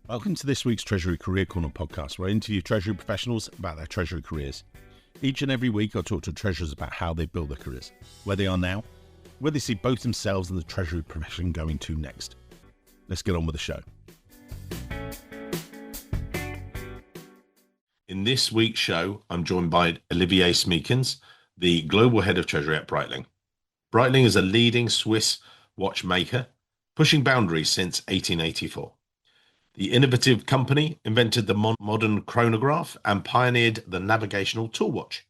Welcome to this week's Treasury Career Corner podcast, where I interview Treasury professionals about their Treasury careers. Each and every week, I'll talk to treasurers about how they built their careers, where they are now, where they see both themselves and the Treasury profession going to next. Let's get on with the show. In this week's show, I'm joined by Olivier Smeekens, the Global Head of Treasury at Breitling. Breitling is a leading Swiss watchmaker, pushing boundaries since 1884. The innovative company invented the modern chronograph and pioneered the navigational tool watch.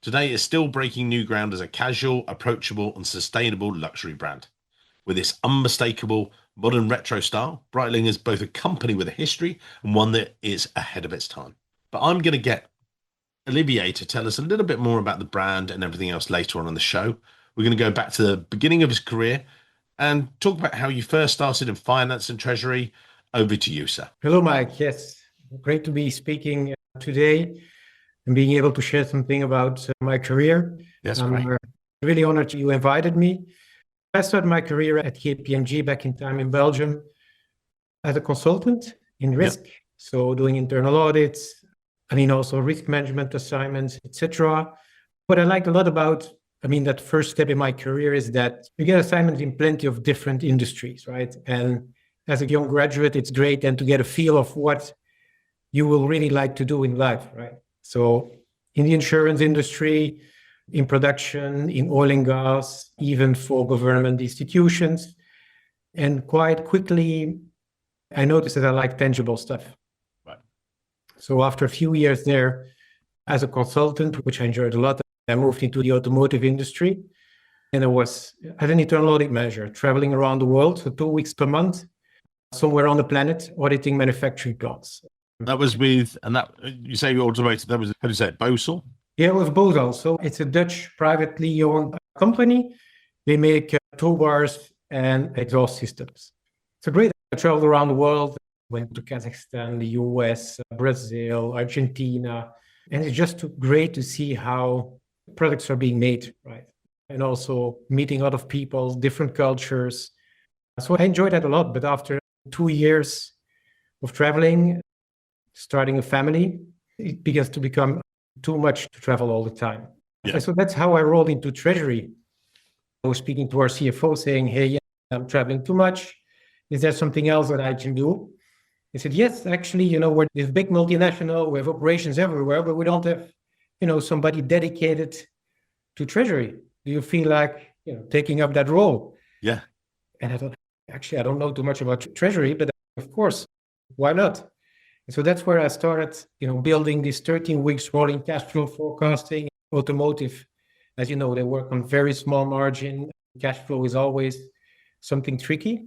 Today, it's still breaking new ground as a casual, approachable, and sustainable luxury brand. With its unmistakable modern retro style, Breitling is both a company with a history and one that is ahead of its time. But I'm going to get Olivier to tell us a little bit more about the brand and everything else later on the show. We're going to go back to the beginning of his career and talk about how you first started in finance and treasury. Over to you, sir. Hello, Mike. Yes, great to be speaking today and being able to share something about my career. That's great. I'm really honored you invited me. I started my career at KPMG back in time in Belgium as a consultant in risk. Yep. So doing internal audits, also risk management assignments, etc. What I like a lot about, that first step in my career is that you get assignments in plenty of different industries, right? And as a young graduate, it's great then to get a feel of what you will really like to do in life, right? So in the insurance industry, in production, in oil and gas, even for government institutions. And quite quickly, I noticed that I like tangible stuff. Right. So after a few years there as a consultant, which I enjoyed a lot, I moved into the automotive industry. And I was as an internal audit manager, traveling around the world, so 2 weeks per month, somewhere on the planet, auditing manufacturing plants. That was with, and that you say you automated, that was, how do you say it, Bosel? Yeah, it was Bosel. So it's a Dutch privately owned company. They make toolbars and exhaust systems. So great. I traveled around the world, went to Kazakhstan, the US, Brazil, Argentina. And it's just great to see how products are being made, right? And also meeting a lot of people, different cultures. So I enjoyed that a lot. But after 2 years of traveling, starting a family, it begins to become too much to travel all the time. Yeah. So that's how I rolled into Treasury. I was speaking to our CFO saying, hey, I'm traveling too much. Is there something else that I can do? He said, yes, actually, we're this big multinational, we have operations everywhere, but we don't have, somebody dedicated to Treasury. Do you feel like, taking up that role? Yeah. And I thought, actually, I don't know too much about Treasury, but of course, why not? And so that's where I started, building these 13 weeks rolling cash flow forecasting. Automotive, as you know, they work on very small margin. Cash flow is always something tricky.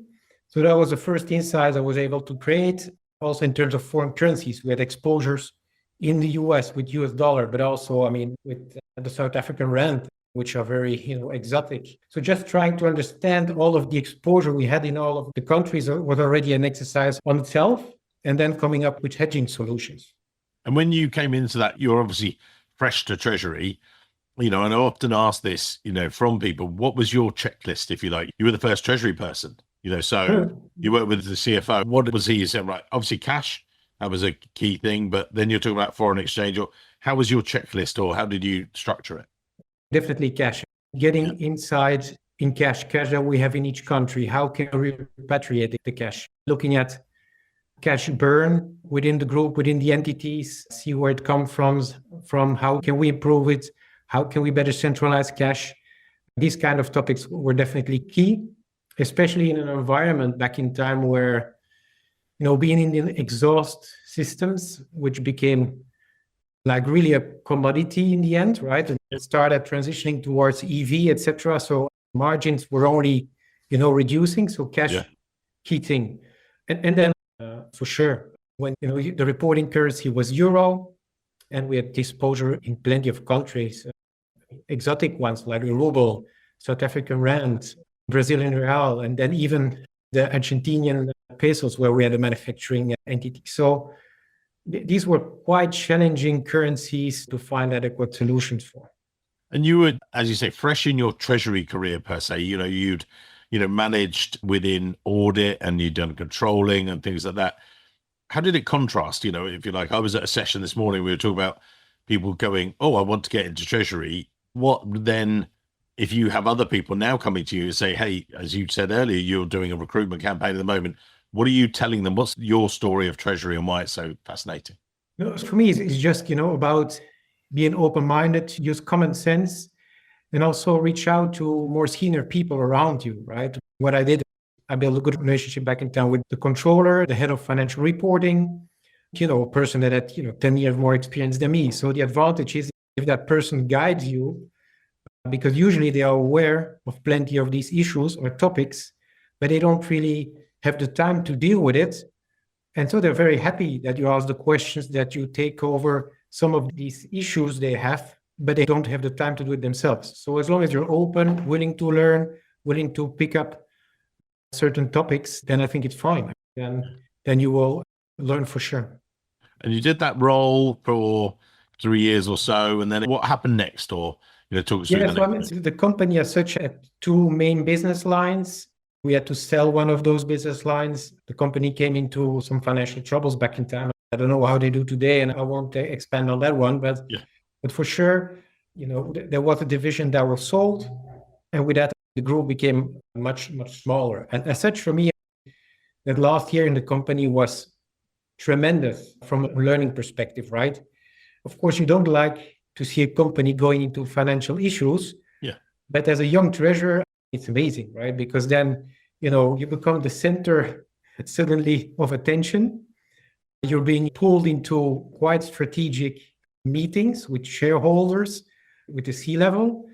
So that was the first insight I was able to create. Also in terms of foreign currencies, we had exposures in the US with US dollar, but also, with the South African rand, which are very, exotic. So just trying to understand all of the exposure we had in all of the countries was already an exercise on itself, and then coming up with hedging solutions. And when you came into that, you're obviously fresh to Treasury, and I often ask this, from people, what was your checklist, if you like? You were the first Treasury person, so you worked with the CFO. What was he saying? Right, obviously cash, that was a key thing, but then you're talking about foreign exchange. Or how was your checklist, or how did you structure it? Definitely cash. Getting inside in cash that we have in each country. How can we repatriate the cash? Looking at cash burn within the group, within the entities, see where it comes from, how can we improve it? How can we better centralize cash? These kind of topics were definitely key, especially in an environment back in time where, being in the exhaust systems, which became like really a commodity in the end, right? And it started transitioning towards EV, etc. So margins were only, reducing. So cash, key thing. And then for sure, when, the reporting currency was euro, and we had exposure in plenty of countries, exotic ones like the ruble, South African rand, Brazilian real, and then even the Argentinian pesos, where we had a manufacturing entity. So these were quite challenging currencies to find adequate solutions for. And you were, as you say, fresh in your Treasury career per se. You'd managed within audit, and you'd done controlling and things like that. how did it contrast? If you like, I was at a session this morning, we were talking about people going, oh, I want to get into Treasury. What then, if you have other people now coming to you and say, hey, as you said earlier, you're doing a recruitment campaign at the moment. What are you telling them? What's your story of Treasury and why it's so fascinating? No, for me, it's just, about being open-minded, use common sense, and also reach out to more senior people around you, right? What I did, I built a good relationship back in town with the controller, the head of financial reporting, a person that had, 10 years more experience than me. So the advantage is if that person guides you, because usually they are aware of plenty of these issues or topics, but they don't really have the time to deal with it. And so they're very happy that you ask the questions, that you take over some of these issues they have, but they don't have the time to do it themselves. So as long as you're open, willing to learn, willing to pick up certain topics, then I think it's fine. Then you will learn for sure. And you did that role for 3 years or so, and then what happened next? Or talk us through the next. So the company as such had two main business lines. We had to sell one of those business lines. The company came into some financial troubles back in time. I don't know how they do today, and I won't expand on that one. But for sure, there was a division that was sold, and with that, the group became much, much smaller. And as such, for me, that last year in the company was tremendous from a learning perspective, right? Of course, you don't like to see a company going into financial issues. Yeah. But as a young treasurer, it's amazing, right? Because then, you become the center suddenly of attention. You're being pulled into quite strategic meetings with shareholders, with the C-level.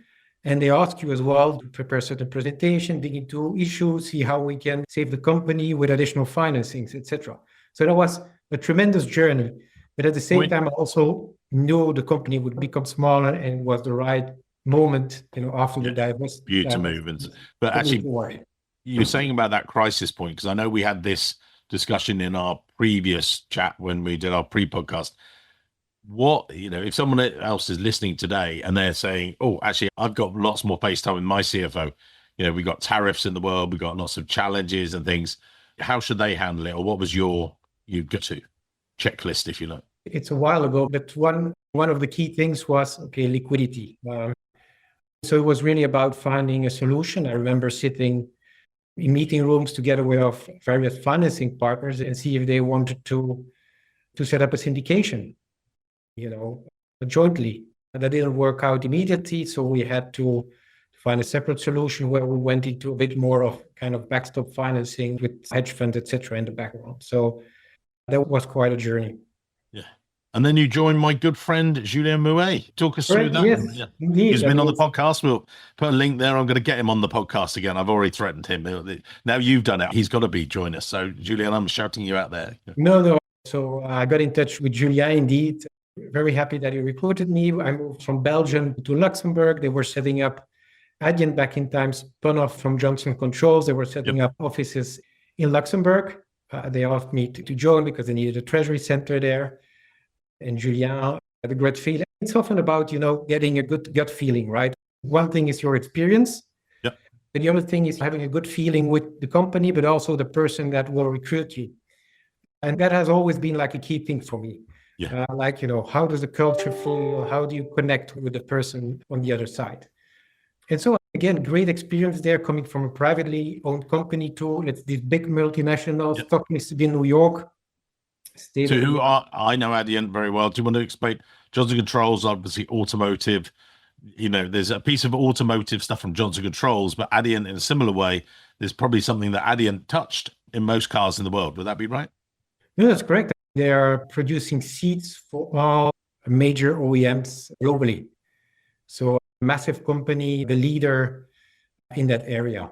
And they ask you as well to prepare certain presentation, dig into issues, see how we can save the company with additional financings, etc. So that was a tremendous journey. But at the same time, I also knew the company would become smaller and it was the right moment, after the divestment. You to move. But actually, you're saying about that crisis point, because I know we had this discussion in our previous chat when we did our pre-podcast. What, if someone else is listening today and they're saying, oh, actually, I've got lots more face time with my CFO. We've got tariffs in the world, we've got lots of challenges and things. How should they handle it? Or what was your go-to checklist, if you like? It's a while ago, but one of the key things was, liquidity. So it was really about finding a solution. I remember sitting in meeting rooms together with various financing partners and see if they wanted to set up a syndication, jointly. And that didn't work out immediately, so we had to find a separate solution where we went into a bit more of kind of backstop financing with hedge funds, etc., in the background. So that was quite a journey. Yeah. And then you joined my good friend, Julien Mouet. Talk us through that. Yes, indeed. He's been on the podcast. We'll put a link there. I'm going to get him on the podcast again. I've already threatened him. Now you've done it. He's got to join us. So, Julien, I'm shouting you out there. No. So I got in touch with Julien, indeed. Very happy that he recruited me. I moved from Belgium to Luxembourg. They were setting up, Adyen back in time, spun off from Johnson Controls. They were setting up offices in Luxembourg. They asked me to join because they needed a treasury center there. And Julien had a great feeling. It's often about, getting a good gut feeling, right? One thing is your experience. Yep. But the other thing is having a good feeling with the company, but also the person that will recruit you. And that has always been like a key thing for me. Yeah. How does the culture feel? How do you connect with the person on the other side? And so, again, great experience there coming from a privately owned company to it's this big multinational stock listed in New York. I know Adyen very well. Do you want to explain? Johnson Controls, obviously automotive. There's a piece of automotive stuff from Johnson Controls, but Adyen in a similar way, there's probably something that Adyen touched in most cars in the world. Would that be right? No, that's correct. They are producing seats for all major OEMs globally. So a massive company, the leader in that area.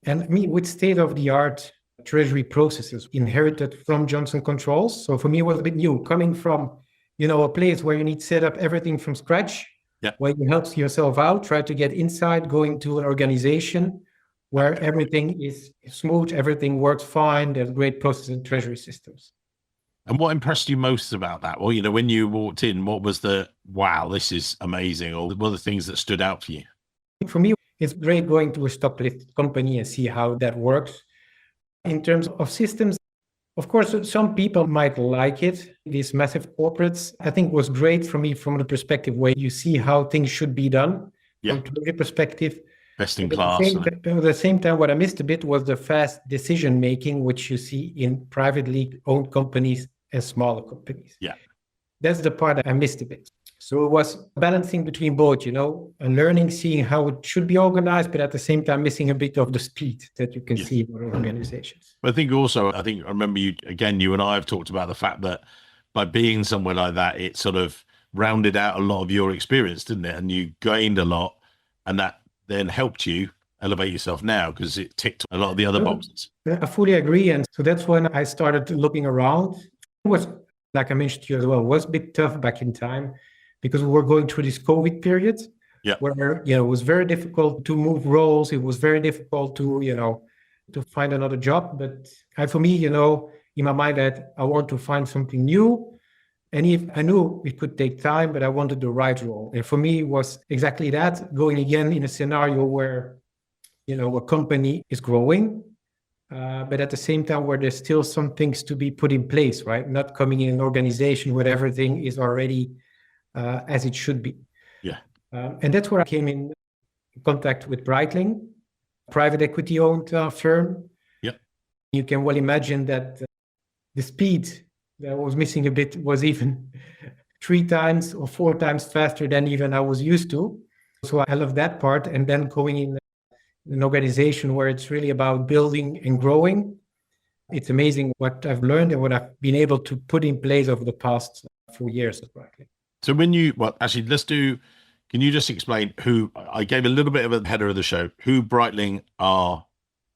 And with state-of-the-art treasury processes inherited from Johnson Controls. So for me, it was a bit new, coming from, a place where you need to set up everything from scratch, where you help yourself out, try to get inside, going to an organization where everything is smooth, everything works fine, there's great processes and treasury systems. And what impressed you most about that? Well, when you walked in, what was wow, this is amazing, or what were the things that stood out for you? For me, it's great going to a stock listed company and see how that works. In terms of systems, Of course, some people might like it. These massive corporates, I think, was great for me from the perspective where you see how things should be done Yeah. from a perspective. Best in But class. at the same time, what I missed a bit was the fast decision making, which you see in privately owned companies and smaller companies. Yeah. That's the part that I missed a bit. So it was balancing between both, and learning, seeing how it should be organized, but at the same time missing a bit of the speed that you can see in other organizations. But I think also, I remember you and I have talked about the fact that by being somewhere like that, it sort of rounded out a lot of your experience, didn't it? And you gained a lot, and that then helped you elevate yourself now because it ticked a lot of the other boxes. I fully agree. And so that's when I started looking around. It was, like I mentioned to you as well, was a bit tough back in time because we were going through this COVID period where, it was very difficult to move roles. It was very difficult to find another job. But for me, in my mind, I want to find something new. And if I knew it could take time, but I wanted the right role. And for me, it was exactly that, going again in a scenario where, a company is growing, but at the same time where there's still some things to be put in place, right? Not coming in an organization where everything is already as it should be. Yeah. And that's where I came in contact with Breitling, private equity-owned firm. Yep. You can well imagine that the speed that was missing a bit was even 3 times or 4 times faster than even I was used to. So I love that part. And then going in an organization where it's really about building and growing, it's amazing what I've learned and what I've been able to put in place over the past 4 years at Breitling. So can you just explain who, I gave a little bit of a header of the show, who Breitling are,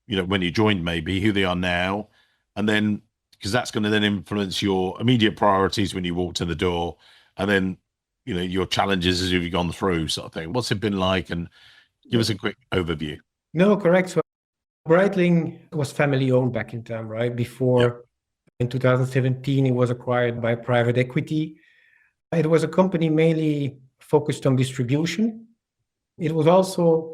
when you joined maybe, who they are now, and then, because that's going to then influence your immediate priorities when you walk to the door, and then, your challenges as you've gone through sort of thing. What's it been like? And give us a quick overview. No, correct. So Breitling was family owned back in time, right? Before in 2017, it was acquired by private equity. It was a company mainly focused on distribution. It was also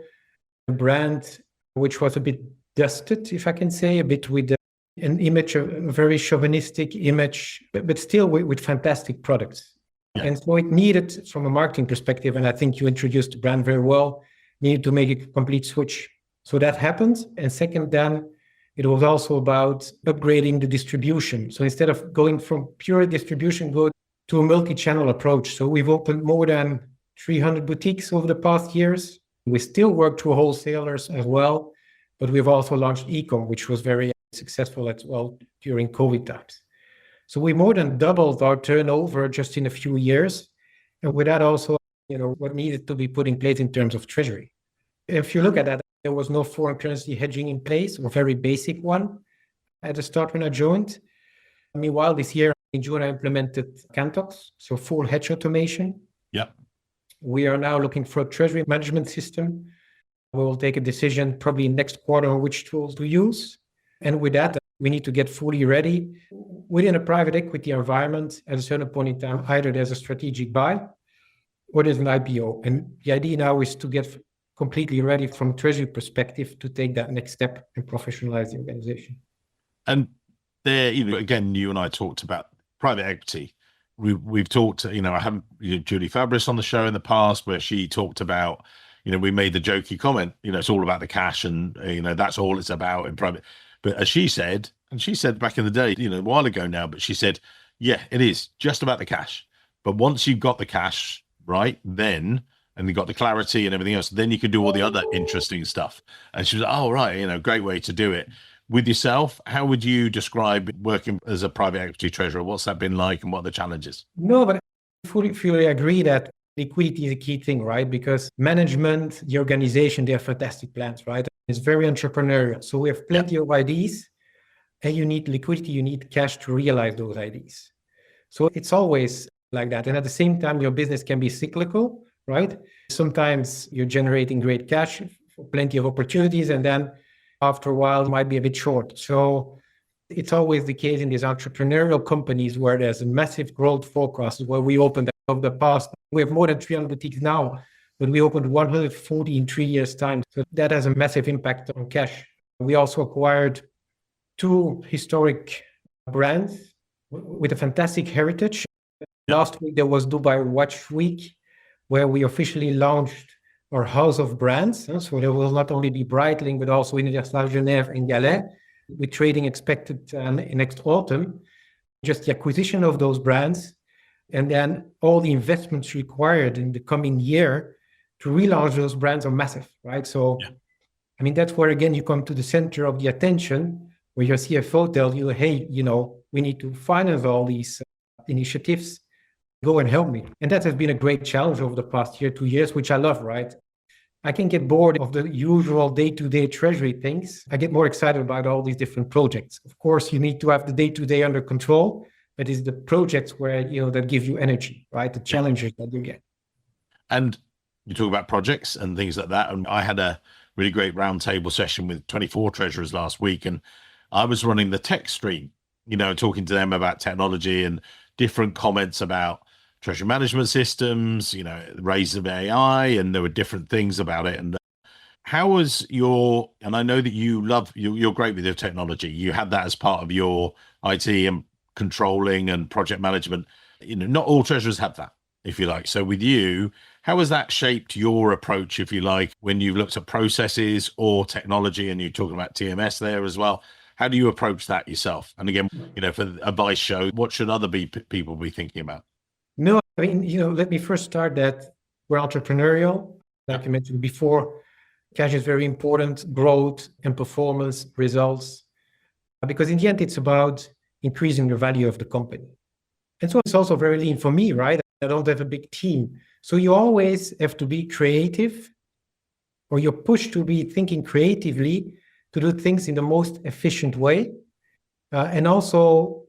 a brand which was a bit dusted, if I can say, a bit with an image, a very chauvinistic image, but still with fantastic products. Yeah. And so it needed, from a marketing perspective, and I think you introduced the brand very well, needed to make a complete switch. So that happened. And second, then it was also about upgrading the distribution. So instead of going from pure distribution, go to a multi-channel approach. So we've opened more than 300 boutiques over the past years. We still work through wholesalers as well, but we've also launched e-com, which was very successful as well during COVID times. So we more than doubled our turnover just in a few years. And with that also, what needed to be put in place in terms of treasury. If you look at that, there was no foreign currency hedging in place, a very basic one at the start when I joined. Meanwhile, this year in June, I implemented Cantox, so full hedge automation. Yeah. We are now looking for a treasury management system. We will take a decision probably next quarter on which tools to use. And with that, we need to get fully ready within a private equity environment at a certain point in time. Either there's a strategic buy or there's an IPO. And the idea now is to get completely ready from a treasury perspective to take that next step and professionalize the organization. And there, again, you and I talked about private equity. We've talked, I haven't, Julie Fabris on the show in the past where she talked about, we made the jokey comment, it's all about the cash and, that's all it's about in private. But as she said, and she said back in the day, a while ago now, but she said, yeah, it is just about the cash. But once you've got the cash, right, then, and you got the clarity and everything else, then you can do all the other interesting stuff. And she was like, oh, right, great way to do it. With yourself, how would you describe working as a private equity treasurer? What's that been like and what are the challenges? No, but I fully agree that liquidity is a key thing, right? Because management, the organization, they have fantastic plans, right? It's very entrepreneurial. So we have plenty of ideas and you need liquidity, you need cash to realize those ideas. So it's always like that. And at the same time, your business can be cyclical, right? Sometimes you're generating great cash, plenty of opportunities, and then after a while, it might be a bit short. So it's always the case in these entrepreneurial companies where there's a massive growth forecast, where we opened over the past, we have more than 300 boutiques now, but we opened 140 in 3 years' time. So that has a massive impact on cash. We also acquired 2 historic brands with a fantastic heritage. Last week, there was Dubai Watch Week, where we officially launched our house of brands. So there will not only be Breitling, but also Universal Genève and Galais, with trading expected next autumn. Just the acquisition of those brands, and then all the investments required in the coming year to relaunch those brands are massive, right? So, I mean, that's where, again, you come to the center of the attention, where your CFO tells you, hey, we need to finance all these initiatives. Go and help me. And that has been a great challenge over the past year, 2 years, which I love, right? I can get bored of the usual day-to-day treasury things. I get more excited about all these different projects. Of course, you need to have the day-to-day under control, but it's the projects where, that give you energy, right? The challenges that you get. And you talk about projects and things like that. And I had a really great roundtable session with 24 treasurers last week, and I was running the tech stream, talking to them about technology and different comments about treasury management systems, the rise of AI, and there were different things about it. And how was and I know that you're great with your technology. You had that as part of your IT and controlling and project management. Not all treasurers have that, if you like. So with you, how has that shaped your approach, if you like, when you've looked at processes or technology, and you're talking about TMS there as well? How do you approach that yourself? And again, for the advice show, what should other people be thinking about? No, I mean, let me first start that we're entrepreneurial. Like you mentioned before, cash is very important, growth and performance, results, because in the end, it's about increasing the value of the company. And so it's also very lean for me, right? I don't have a big team. So you always have to be creative, or you're pushed to be thinking creatively to do things in the most efficient way, and also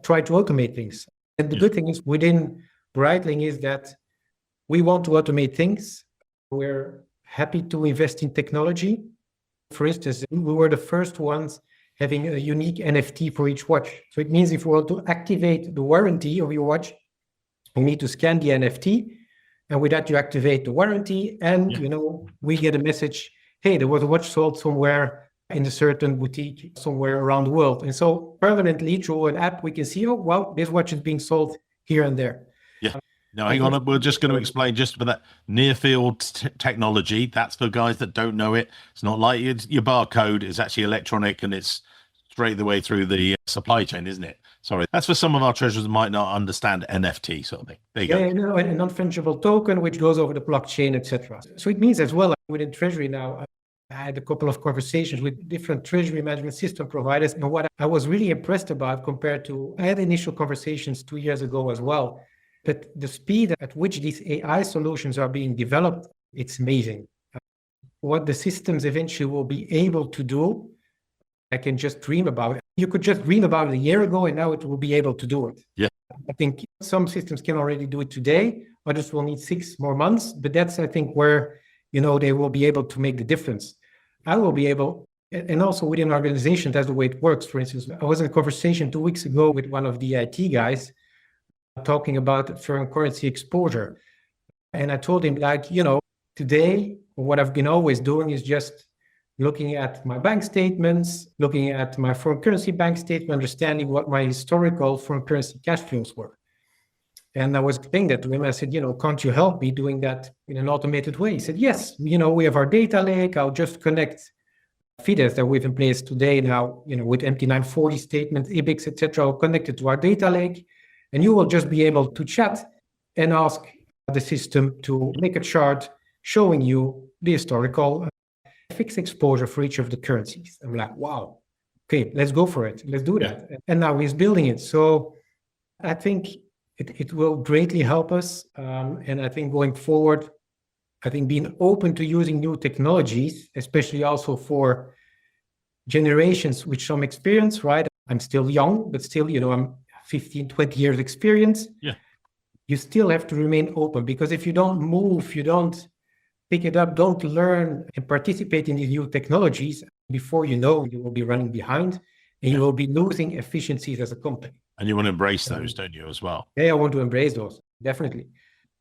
try to automate things. And the good thing is within Breitling is that we want to automate things. We're happy to invest in technology. For instance, we were the first ones having a unique NFT for each watch. So it means if we want to activate the warranty of your watch, you need to scan the NFT. And with that, you activate the warranty. And, we get a message, hey, there was a watch sold somewhere in a certain boutique somewhere around the world. And so permanently through an app, we can see, oh, well, this watch is being sold here and there. Yeah. Now, hang on. We're just going to explain just for that near field technology. That's for guys that don't know it. It's not like your barcode. It's actually electronic, and it's straight the way through the supply chain, isn't it? Sorry. That's for some of our treasurers that might not understand NFT sort of thing. There you go. A non-fungible token, which goes over the blockchain, etc. So it means as well, within Treasury now, I had a couple of conversations with different treasury management system providers. And what I was really impressed about compared to, I had initial conversations 2 years ago as well, but the speed at which these AI solutions are being developed, it's amazing. What the systems eventually will be able to do, I can just dream about it. You could just dream about it a year ago, and now it will be able to do it. Yeah. I think some systems can already do it today, others will need 6 more months, but that's, I think, where, they will be able to make the difference. I will be able, and also within an organization, that's the way it works. For instance, I was in a conversation 2 weeks ago with one of the IT guys talking about foreign currency exposure. And I told him, today, what I've been always doing is just looking at my bank statements, looking at my foreign currency bank statement, understanding what my historical foreign currency cash flows were. And I was saying that to him. I said, can't you help me doing that in an automated way? He said, yes, we have our data lake. I'll just connect feeders that we have in place today now, with MT940 statements, IBIX, etc. I'll connect it to our data lake. And you will just be able to chat and ask the system to make a chart showing you the historical fixed exposure for each of the currencies. I'm like, wow, okay, let's go for it. Let's do that. And now he's building it. So I think it will greatly help us. And I think going forward, I think being open to using new technologies, especially also for generations with some experience, right? I'm still young, but still, I'm 15, 20 years experience. Yeah. You still have to remain open, because if you don't move, you don't pick it up, don't learn and participate in these new technologies, before you know, you will be running behind and you will be losing efficiencies as a company. And you want to embrace those, don't you, as well? Yeah, I want to embrace those, definitely.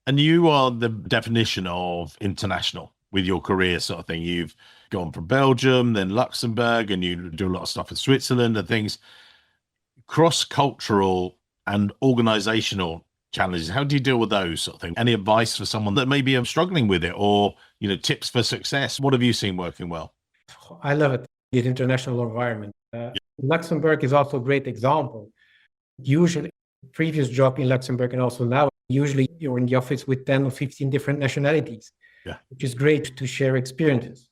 And you are the definition of international with your career sort of thing. You've gone from Belgium, then Luxembourg, and you do a lot of stuff in Switzerland and things. cross-cultural and organizational challenges, how do you deal with those sort of things? Any advice for someone that maybe are struggling with it, or, tips for success? What have you seen working well? I love it, the international environment. Luxembourg is also a great example. Usually, previous job in Luxembourg and also now, usually you're in the office with 10 or 15 different nationalities, which is great to share experiences.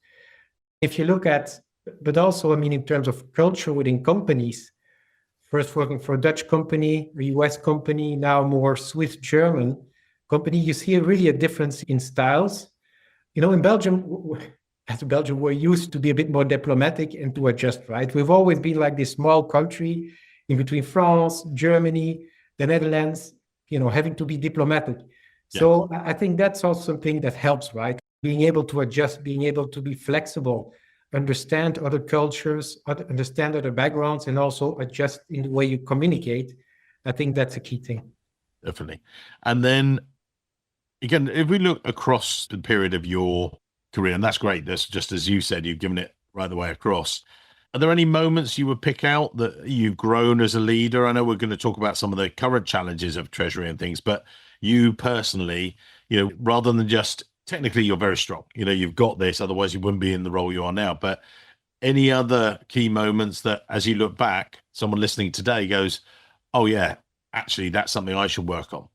If you look at, but also, in terms of culture within companies, first working for a Dutch company, a US company, now more Swiss German company, you see really a difference in styles. In Belgium, as Belgium, we're used to be a bit more diplomatic and to adjust, right? We've always been like this small country in between France, Germany, the Netherlands, having to be diplomatic. Yeah. So I think that's also something that helps, right? Being able to adjust, being able to be flexible, understand other cultures, understand other backgrounds, and also adjust in the way you communicate. I think that's a key thing. Definitely. And then, again, if we look across the period of your career, and that's great, that's just as you said, you've given it right the way across. Are there any moments you would pick out that you've grown as a leader? I know we're going to talk about some of the current challenges of Treasury and things, but you personally, rather than just technically you're very strong, you've got this, otherwise you wouldn't be in the role you are now. But any other key moments that, as you look back, someone listening today goes, oh yeah, actually that's something I should work on?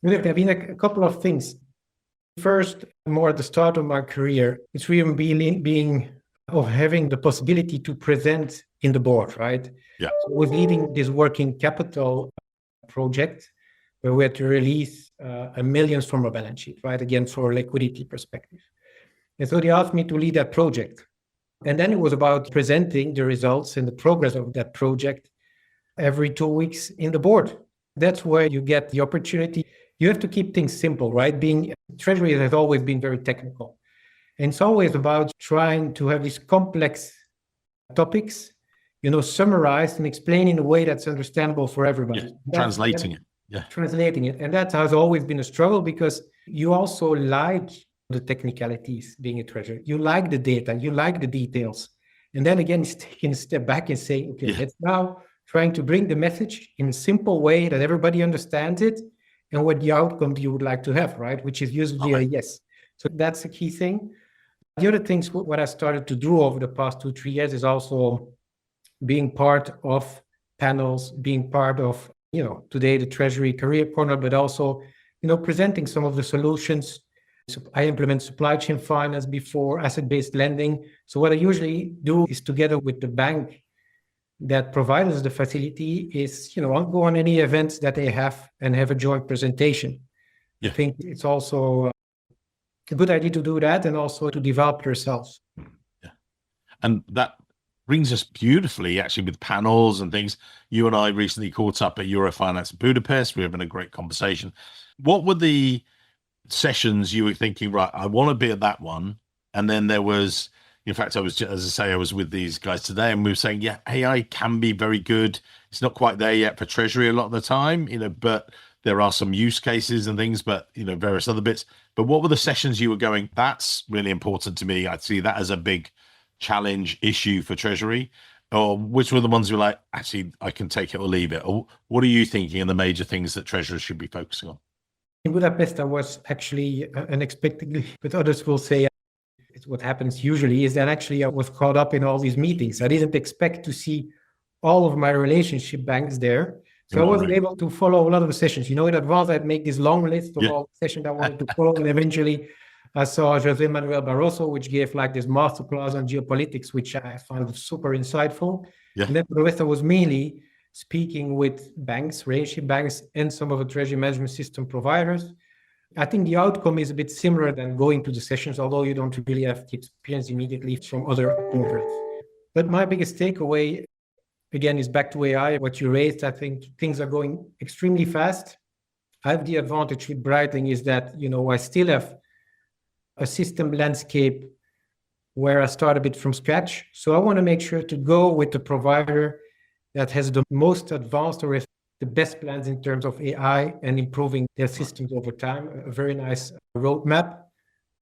There have been a couple of things. First, more at the start of my career, it's really having the possibility to present in the board, right? Yeah. So I was leading this working capital project where we had to release millions from our balance sheet, right? Again, for a liquidity perspective. And so they asked me to lead that project. And then it was about presenting the results and the progress of that project every 2 weeks in the board. That's where you get the opportunity. You have to keep things simple, right? Treasury has always been very technical. And it's always about trying to have these complex topics, summarized and explained in a way that's understandable for everybody. Yeah. Translating it. Yeah. Translating it. And that has always been a struggle because you also like the technicalities being a treasurer. You like the data, you like the details. And then again, it's taking a step back and saying, okay, let's now trying to bring the message in a simple way that everybody understands it and what the outcome you would like to have, right? Which is usually a yes. So that's a key thing. The other things, what I started to do over the past 2-3 years is also being part of panels, being part of, today the Treasury Career Corner, but also, presenting some of the solutions. So I implement supply chain finance before, asset-based lending. So what I usually do is together with the bank that provides us the facility is, I'll go on any events that they have and have a joint presentation. Yeah. I think it's also a good idea to do that and also to develop yourselves. Yeah. And that brings us beautifully actually with panels and things. You and I recently caught up at Eurofinance Budapest. We were having a great conversation. What were the sessions you were thinking, right, I want to be at that one? And then there was, in fact, I was with these guys today and we were saying, yeah, AI can be very good. It's not quite there yet for Treasury a lot of the time, but there are some use cases and things, but, various other bits. But what were the sessions you were going, that's really important to me. I see that as a big challenge issue for Treasury. Or which were the ones you were like, actually, I can take it or leave it? Or what are you thinking are the major things that treasurers should be focusing on? In Budapest, I was actually unexpectedly, but others will say, what happens usually is that actually I was caught up in all these meetings. I didn't expect to see all of my relationship banks there. So I wasn't able to follow a lot of the sessions. In advance, I'd make this long list of all the sessions I wanted to follow. And eventually I saw José Manuel Barroso, which gave like this masterclass on geopolitics, which I found super insightful. Yeah. And then for the rest, I was mainly speaking with banks, relationship banks, and some of the treasury management system providers. I think the outcome is a bit similar than going to the sessions, although you don't really have the experience immediately from other conferences. But my biggest takeaway, again, is back to AI, what you raised. I think things are going extremely fast. I have the advantage with Breitling is that, I still have a system landscape where I start a bit from scratch. So I want to make sure to go with the provider that has the most advanced or the best plans in terms of AI and improving their systems over time. A very nice roadmap.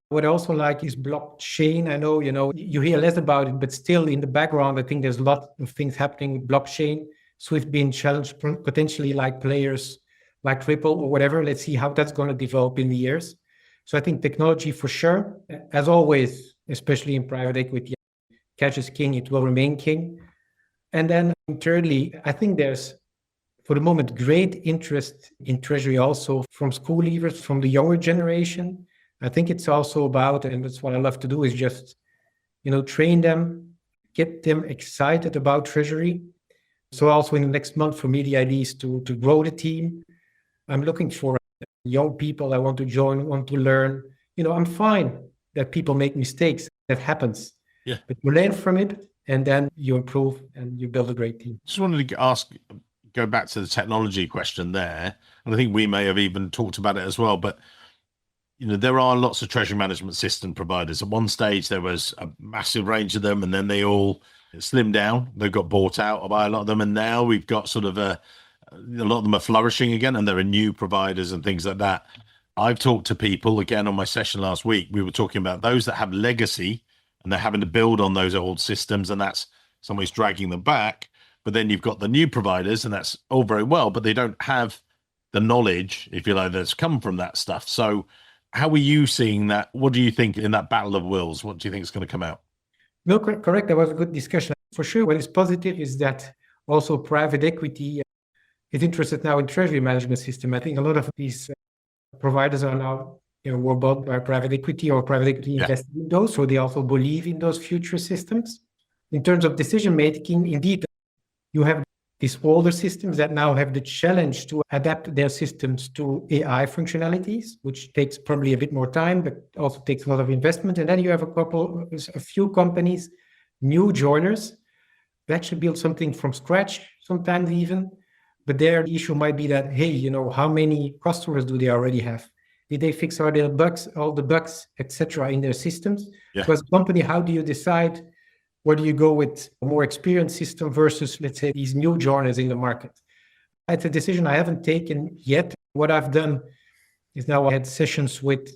What I also like is blockchain. I know, you hear less about it, but still in the background, I think there's a lot of things happening with blockchain. Swift being challenged potentially like players like Ripple or whatever. Let's see how that's going to develop in the years. So I think technology for sure, as always, especially in private equity, cash is king, it will remain king. And then thirdly, I think there's, for the moment, great interest in Treasury also from school leavers, from the younger generation. I think it's also about, and that's what I love to do, is just, train them, get them excited about Treasury. So also in the next month, for me, the idea is to grow the team. I'm looking for young people. I want to join, want to learn. I'm fine that people make mistakes. That happens. Yeah. But you learn from it, and then you improve and you build a great team. Just wanted to go back to the technology question there. And I think we may have even talked about it as well, but there are lots of treasury management system providers. At one stage, there was a massive range of them, and then they all slimmed down. They got bought out by a lot of them. And now we've got sort of a lot of them are flourishing again, and there are new providers and things like that. I've talked to people again on my session last week. We were talking about those that have legacy and they're having to build on those old systems, and that's somebody's dragging them back. But then you've got the new providers, and that's all very well, but they don't have the knowledge, if you like, that's come from that stuff. So how are you seeing that? What do you think in that battle of wills? What do you think is going to come out? No, correct. That was a good discussion. For sure, what is positive is that also private equity is interested now in treasury management system. I think a lot of these providers are now were bought by private equity, or private equity invested in those, so they also believe in those future systems. In terms of decision making, indeed, you have these older systems that now have the challenge to adapt their systems to AI functionalities, which takes probably a bit more time, but also takes a lot of investment. And then you have a few companies, new joiners, that should build something from scratch, sometimes even. But their issue might be that, hey, how many customers do they already have? Did they fix all the bugs, etc., in their systems? Yeah. So as a company, how do you decide whether you go with a more experienced system versus, let's say, these new joiners in the market? It's a decision I haven't taken yet. What I've done is now I had sessions with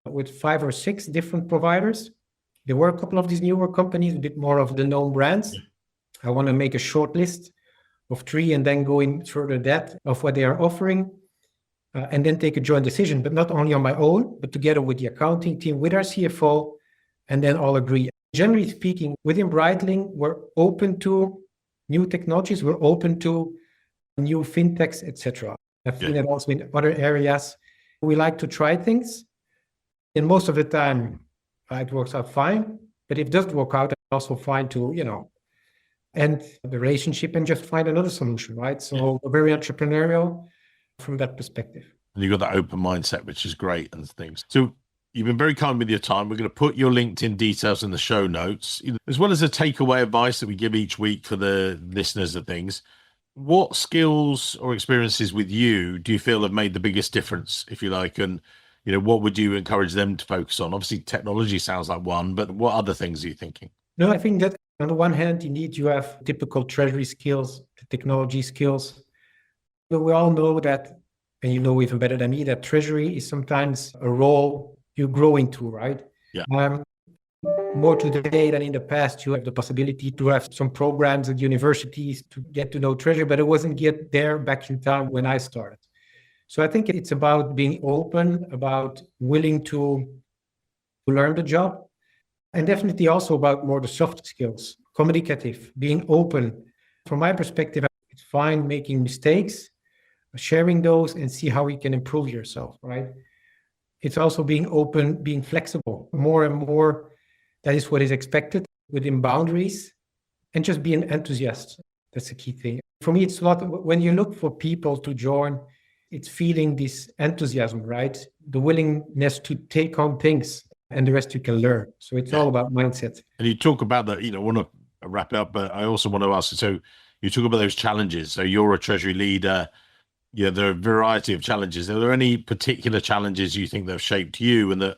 5 or 6 different providers. There were a couple of these newer companies, a bit more of the known brands. Yeah. I want to make a short list of 3 and then go in further depth of what they are offering, and then take a joint decision, but not only on my own, but together with the accounting team, with our CFO, and then all agree. Generally speaking, within Breitling, we're open to new technologies, we're open to new fintechs, etc. I've seen it also in other areas. We like to try things, and most of the time it works out fine. But if it doesn't work out, it's also fine to, end the relationship and just find another solution, right? So we're very entrepreneurial from that perspective. And you've got that open mindset, which is great and things. So you've been very kind with your time. We're going to put your LinkedIn details in the show notes, as well as a takeaway advice that we give each week for the listeners of things. What skills or experiences with you do you feel have made the biggest difference, if you like? And, what would you encourage them to focus on? Obviously, technology sounds like one, but what other things are you thinking? No, I think that on the one hand, indeed, you have typical treasury skills, the technology skills. But we all know that, and you know even better than me, that treasury is sometimes a role you grow into, right? Yeah. More today than in the past, you have the possibility to have some programs at universities to get to know treasury, but it wasn't yet there back in time when I started. So I think it's about being open, about willing to learn the job, and definitely also about more the soft skills, communicative, being open. From my perspective, it's fine making mistakes, sharing those and see how you can improve yourself, right? It's also being open, being flexible. More and more, that is what is expected within boundaries, and just be an enthusiast. That's the key thing. For me, it's a lot, when you look for people to join, it's feeling this enthusiasm, right? The willingness to take on things, and the rest you can learn. So it's all about mindset. And you talk about that, I want to wrap it up, but I also want to ask, so you talk about those challenges. So you're a treasury leader. Yeah, there are a variety of challenges. Are there any particular challenges you think that have shaped you and that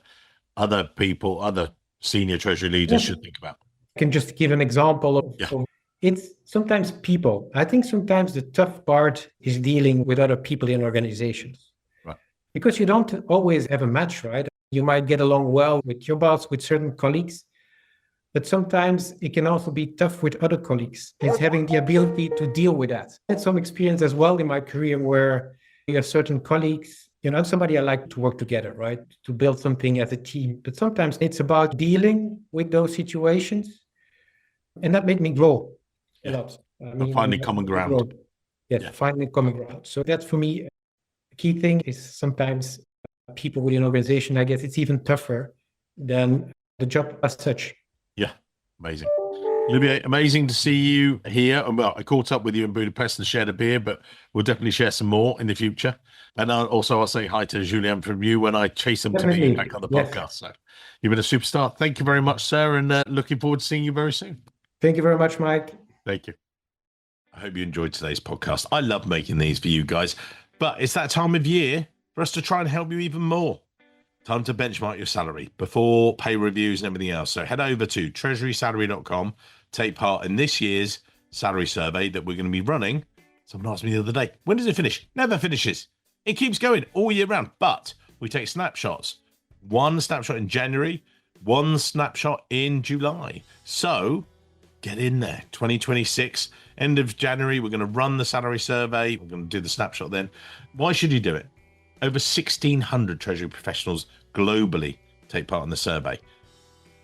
other people, other senior treasury leaders should think about? I can just give an example of it's sometimes people. I think sometimes the tough part is dealing with other people in organizations. Right. Because you don't always have a match, right? You might get along well with your boss, with certain colleagues, But sometimes it can also be tough with other colleagues. It's having the ability to deal with that. I had some experience as well in my career where you have certain colleagues, I'm somebody I like to work together, right? To build something as a team. But sometimes it's about dealing with those situations. And that made me grow a lot. Finding common ground. Yes, finding common ground. So that's for me, a key thing is sometimes people within an organization, I guess it's even tougher than the job as such. Yeah, amazing. Olivier, amazing to see you here. Well, I caught up with you in Budapest and shared a beer, but we'll definitely share some more in the future. And I'll say hi to Julien from you when I chase him to be back on the podcast. So you've been a superstar. Thank you very much, sir, and looking forward to seeing you very soon. Thank you very much, Mike. Thank you. I hope you enjoyed today's podcast. I love making these for you guys, but it's that time of year for us to try and help you even more. Time to benchmark your salary before pay reviews and everything else. So head over to treasurysalary.com, take part in this year's salary survey that we're going to be running. Someone asked me the other day, when does it finish? Never finishes. It keeps going all year round, but we take snapshots. One snapshot in January, one snapshot in July. So get in there. 2026, end of January, we're going to run the salary survey. We're going to do the snapshot then. Why should you do it? Over 1,600 Treasury professionals globally take part in the survey.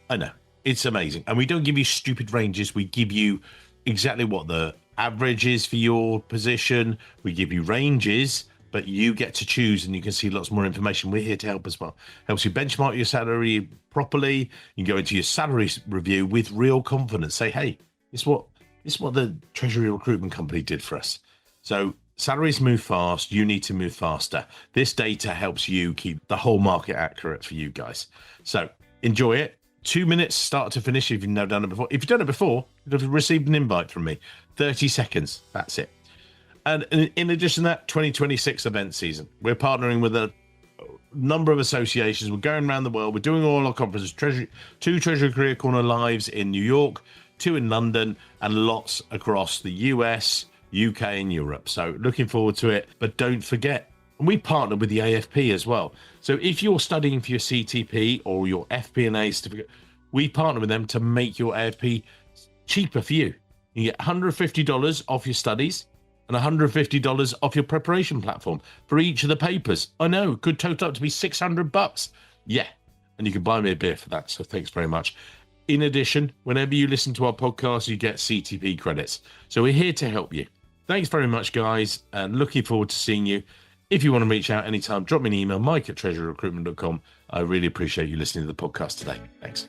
I know, it's amazing. And we don't give you stupid ranges. We give you exactly what the average is for your position. We give you ranges, but you get to choose and you can see lots more information. We're here to help as well. Helps you benchmark your salary properly. You can go into your salary review with real confidence. Say, hey, this is what the Treasury recruitment company did for us. So salaries move fast. You need to move faster. This data helps you keep the whole market accurate for you guys. So enjoy it. 2 minutes start to finish if you've never done it before. If you've done it before, you've received an invite from me. 30 seconds. That's it. And in addition to that, 2026 event season. We're partnering with a number of associations. We're going around the world. We're doing all our conferences. Two Treasury Career Corner lives in New York, 2 in London, and lots across the US, UK, and Europe. So looking forward to it. But don't forget, and we partner with the AFP as well. So if you're studying for your CTP or your FP&A certificate, we partner with them to make your AFP cheaper for you. You get $150 off your studies and $150 off your preparation platform for each of the papers. I know, could total up to be $600. Yeah, and you can buy me a beer for that. So thanks very much. In addition, whenever you listen to our podcast, you get CTP credits. So we're here to help you. Thanks very much, guys, and looking forward to seeing you. If you want to reach out anytime, drop me an email, mike@treasuryrecruitment.com. I really appreciate you listening to the podcast today. Thanks.